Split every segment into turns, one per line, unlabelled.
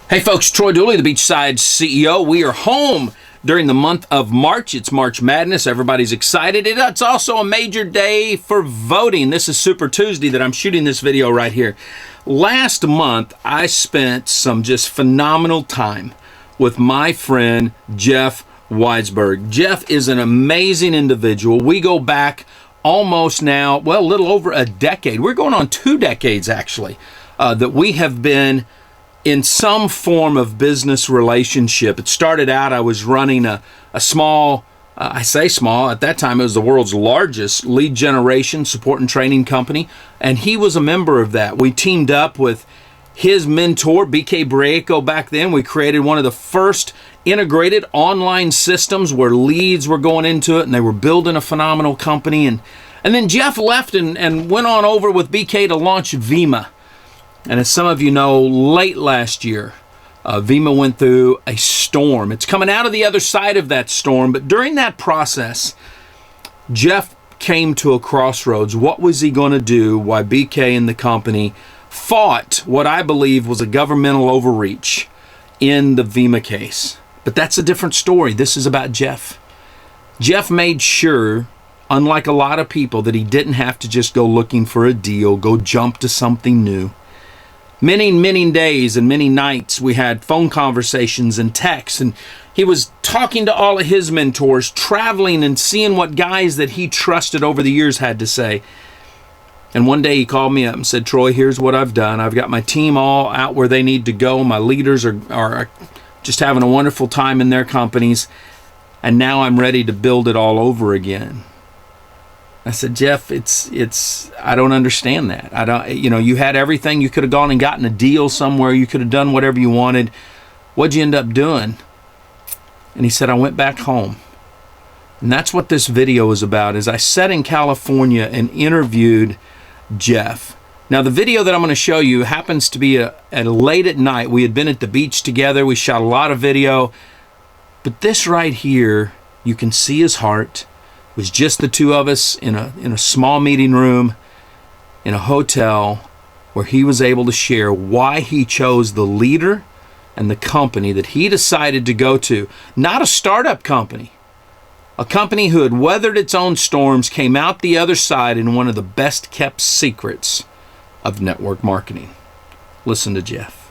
Hey folks, Troy Dooley, the Beachside CEO. We are home during the month of March. It's March Madness. Everybody's excited. It's also a major day for voting. This is Super Tuesday that I'm shooting this video right here. Last month, I spent some just phenomenal time with my friend, Jeff Weisberg. Jeff is an amazing individual. We go back almost now, well, a little over a decade. We're going on 2 decades, actually, that we have been in some form of business relationship. It started out, I was running a small, I say small, at that time it was the world's largest lead generation support and training company, and he was a member of that. We teamed up with his mentor, BK Breako, back then. We created one of the first integrated online systems where leads were going into it, and they were building a phenomenal company. And then Jeff left and went on over with BK to launch Vima. And as some of you know, late last year, Vima went through a storm. It's coming out of the other side of that storm, but during that process, Jeff came to a crossroads. What was he going to do? Why BK and the company fought what I believe was a governmental overreach in the Vima case. But that's a different story. This is about Jeff. Jeff made sure, unlike a lot of people, that he didn't have to just go looking for a deal, go jump to something new. Many days and many nights we had phone conversations and texts, and he was talking to all of his mentors, traveling and seeing what guys that he trusted over the years had to say. And one day he called me up and said, "Troy, here's what I've done. I've got my team all out where they need to go. My leaders are just having a wonderful time in their companies, and now I'm ready to build it all over again." I said, "Jeff, I don't understand that. You had everything. You could have gone and gotten a deal somewhere. You could have done whatever you wanted. What'd you end up doing?" And he said, "I went back home." And that's what this video is about, is I sat in California and interviewed Jeff. Now, the video that I'm going to show you happens to be at late at night. We had been at the beach together. We shot a lot of video. But this right here, you can see his heart. It was just the two of us in a small meeting room in a hotel where he was able to share why he chose the leader and the company that he decided to go to. Not a startup company. A company who had weathered its own storms, came out the other side in one of the best kept secrets of network marketing. Listen to Jeff.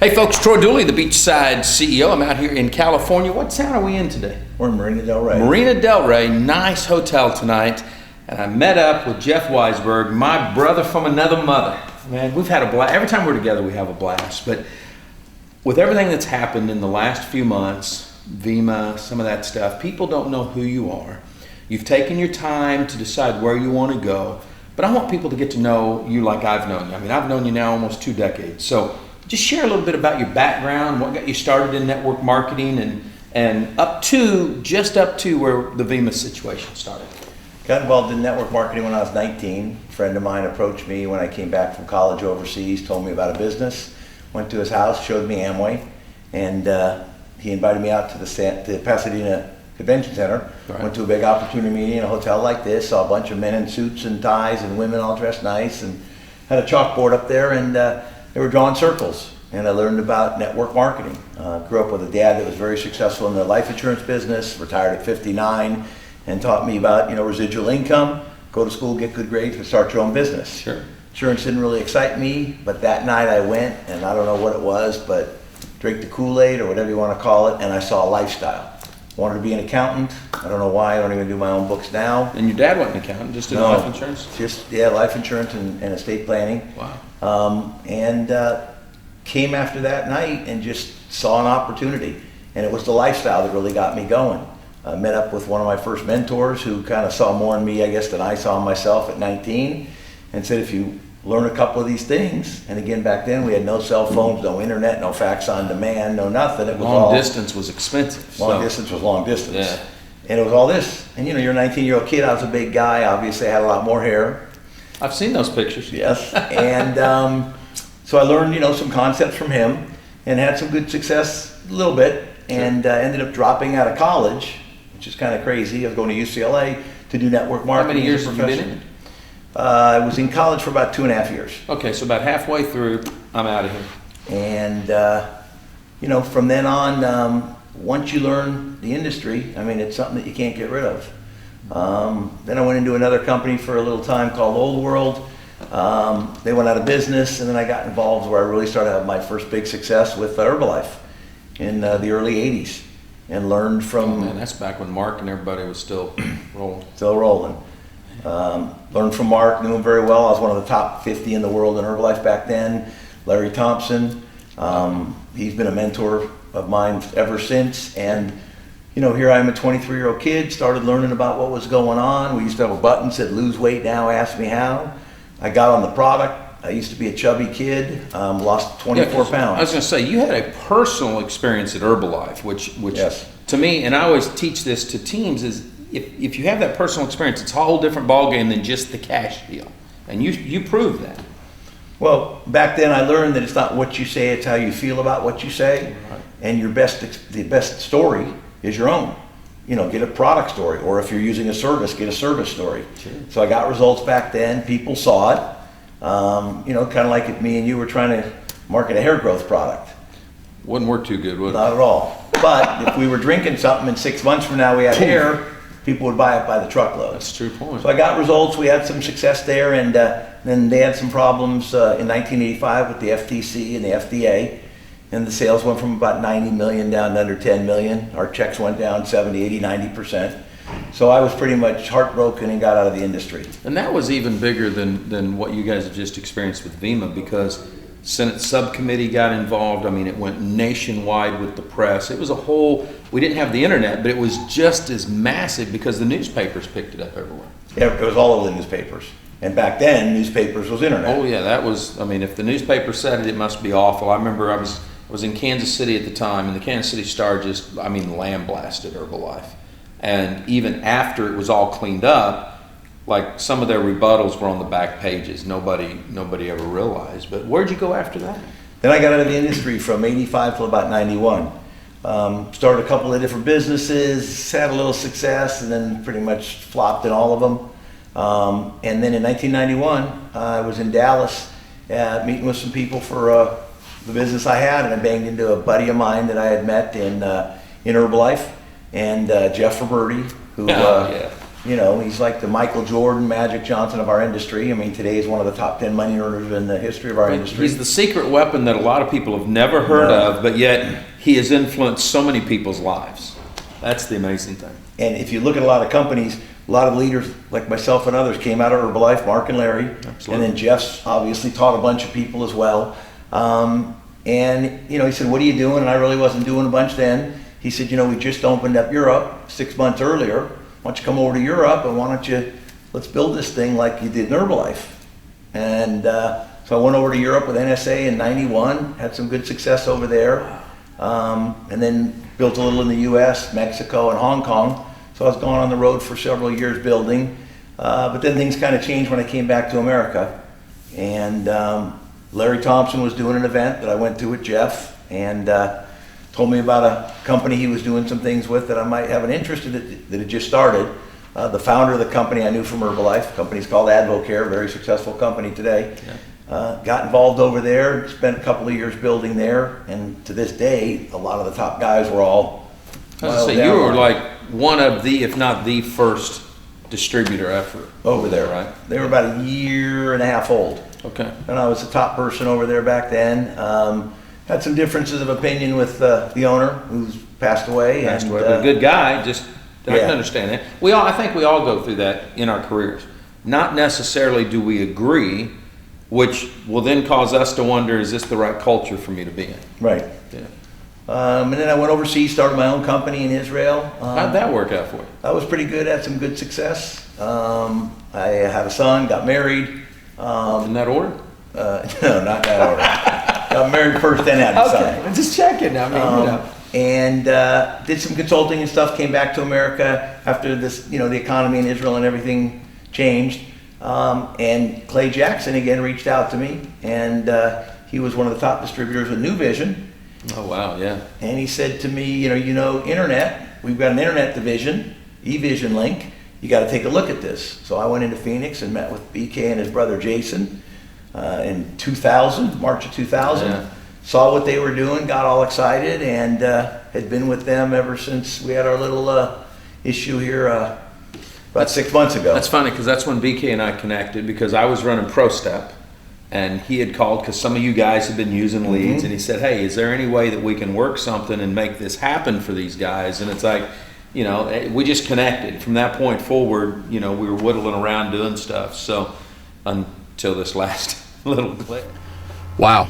Hey folks, Troy Dooley, the Beachside CEO. I'm out here in California. What town are we in today?
We're in Marina Del Rey.
Marina Del Rey, nice hotel tonight. And I met up with Jeff Weisberg, my brother from another mother. Man, we've had a blast. Every time we're together, we have a blast. But with everything that's happened in the last few months, Vima, some of that stuff, people don't know who you are. You've taken your time to decide where you want to go. But I want people to get to know you like I've known you. I mean, I've known you now almost 2 decades. So just share a little bit about your background, what got you started in network marketing, and up to where the Vima situation started.
Got involved in network marketing when I was 19. A friend of mine approached me when I came back from college overseas, told me about a business. Went to his house, showed me Amway, and he invited me out to the Pasadena Convention Center. Right. Went to a big opportunity meeting in a hotel like this, saw a bunch of men in suits and ties and women all dressed nice, and had a chalkboard up there, and they were drawing circles. And I learned about network marketing. Grew up with a dad that was very successful in the life insurance business, retired at 59, and taught me about residual income, go to school, get good grades, and start your own business.
Sure.
Insurance didn't really excite me, but that night I went, and I don't know what it was, but drank the Kool-Aid or whatever you want to call it, and I saw a lifestyle. Wanted to be an accountant. I don't know why. I don't even do my own books now.
And your dad wasn't an accountant, just did life insurance?
Just, life insurance and estate planning.
Wow.
Came after that night and just saw an opportunity. And it was the lifestyle that really got me going. I met up with one of my first mentors who kind of saw more in me, I guess, than I saw in myself at 19, and said, if you learn a couple of these things, and again, back then we had no cell phones, no internet, no fax on demand, no nothing. It was
long distance was expensive.
Long distance was long distance.
Yeah.
And it was all this. And you're a 19-year-old kid. I was a big guy. Obviously, I had a lot more hair.
I've seen those pictures.
Yes. And so I learned, some concepts from him and had some good success a little bit, and ended up dropping out of college, which is kind of crazy. I was going to UCLA to do network marketing.
How many years have you been in?
I was in college for about 2.5 years.
Okay, so about halfway through, I'm out of here.
And, from then on, once you learn the industry, I mean, it's something that you can't get rid of. Then I went into another company for a little time called Old World. They went out of business, and then I got involved where I really started to have my first big success with Herbalife in the early 80s, and learned from...
Oh man, that's back when Mark and everybody was still rolling.
Still rolling. Learned from Mark, knew him very well. I was one of the top 50 in the world in Herbalife back then. Larry Thompson, he's been a mentor of mine ever since. And, here I am, a 23-year-old kid, started learning about what was going on. We used to have a button that said, lose weight now, ask me how. I got on the product. I used to be a chubby kid, lost 24 pounds.
I was going to say, you had a personal experience at Herbalife, which
Yes.
To me, and I always teach this to teams, is if you have that personal experience, it's a whole different ballgame than just the cash deal. And you proved that.
Well, back then I learned that it's not what you say, it's how you feel about what you say.
Right.
And the best story is your own. Get a product story, or if you're using a service, get a service story.
Sure.
So I got results back then. People saw it. Kind of like if me and you were trying to market a hair growth product.
Wouldn't work too good, would it?
Not at all. But if we were drinking something and 6 months from now we had hair, people would buy it by the truckload.
That's a true point.
So I got results. We had some success there, and then they had some problems in 1985 with the FTC and the FDA. And the sales went from about 90 million down to under 10 million. Our checks went down 70, 80, 90%. So I was pretty much heartbroken and got out of the industry.
And that was even bigger than what you guys have just experienced with VEMA, because Senate subcommittee got involved. I mean, it went nationwide with the press. It was we didn't have the internet, but it was just as massive because the newspapers picked it up everywhere.
Yeah, it was all over the newspapers. And back then, newspapers was internet.
Oh yeah, if the newspaper said it, it must be awful. I remember I was in Kansas City at the time, and the Kansas City Star just, lambasted Herbalife. And even after it was all cleaned up, like some of their rebuttals were on the back pages. Nobody ever realized. But where'd you go after that?
Then I got out of the industry from 85 till about 91. Started a couple of different businesses, had a little success, and then pretty much flopped in all of them. And then in 1991, I was in Dallas meeting with some people for the business I had, and I banged into a buddy of mine that I had met in Herbalife, and Jeff Roberti, who he's like the Michael Jordan, Magic Johnson of our industry. I mean, today he's one of the top 10 money earners in the history of our industry.
He's the secret weapon that a lot of people have never heard of, but yet he has influenced so many people's lives. That's the amazing thing.
And if you look at a lot of companies, a lot of leaders like myself and others came out of Herbalife, Mark and Larry.
Absolutely.
And then Jeff's obviously taught a bunch of people as well. And he said, what are you doing? And I really wasn't doing a bunch then. He said, we just opened up Europe 6 months earlier. Why don't you come over to Europe, and let's build this thing like you did in Herbalife. And so I went over to Europe with NSA in 91, had some good success over there. And then built a little in the US, Mexico, and Hong Kong. So I was going on the road for several years building. But then things kind of changed when I came back to America. And Larry Thompson was doing an event that I went to with Jeff, and told me about a company he was doing some things with that I might have an interest in that had just started. The founder of the company I knew from Herbalife. The company's called Advocare, a very successful company today. Yeah. Got involved over there, spent a couple of years building there, and to this day, a lot of the top guys were all...
So you were like one of the, if not the first distributor effort
over there, right? They were about a year and a half old.
Okay.
And I was the top person over there back then. Had some differences of opinion with the owner, who's passed away.
But a good guy. I can understand that. I think we all go through that in our careers. Not necessarily do we agree, which will then cause us to wonder, is this the right culture for me to be in?
Right.
Yeah.
And then I went overseas, started my own company in Israel.
How'd that work out for you?
That was pretty good. Had some good success. I had a son, got married.
In that order?
No, not that order. Got married first, then had a son.
Okay, just checking.
And did some consulting and stuff. Came back to America after this, the economy in Israel and everything changed. And Clay Jackson again reached out to me, and he was one of the top distributors with New Vision.
Oh wow, yeah.
And he said to me, internet. We've got an internet division, eVision Link. You got to take a look at this. So I went into Phoenix and met with BK and his brother Jason in 2000, March of 2000. Yeah. saw what they were doing, got all excited, and had been with them ever since we had our little issue here about 6 months ago.
That's funny, because that's when BK and I connected, because I was running ProStep, and he had called because some of you guys had been using leads, and he said, hey, is there any way that we can work something and make this happen for these guys? And it's like, you know, we just connected. From that point forward, you know, we were whittling around doing stuff. So until this last little clip. Wow.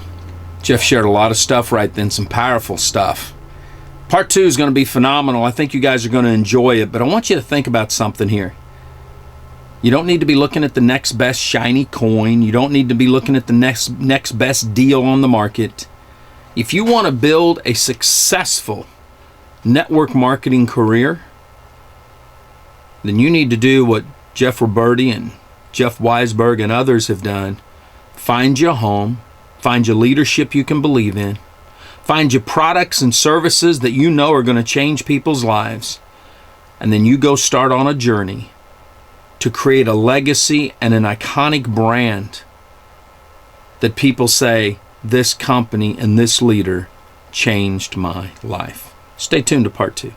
Jeff shared a lot of stuff right then, some powerful stuff. Part 2 is going to be phenomenal. I think you guys are going to enjoy it, but I want you to think about something here. You don't need to be looking at the next best shiny coin. You don't need to be looking at the next best deal on the market. If you want to build a successful network marketing career, then you need to do what Jeff Roberti and Jeff Weisberg and others have done. Find your home, find your leadership you can believe in, find your products and services that you know are going to change people's lives, and then you go start on a journey to create a legacy and an iconic brand that people say, this company and this leader changed my life. Stay tuned to part 2.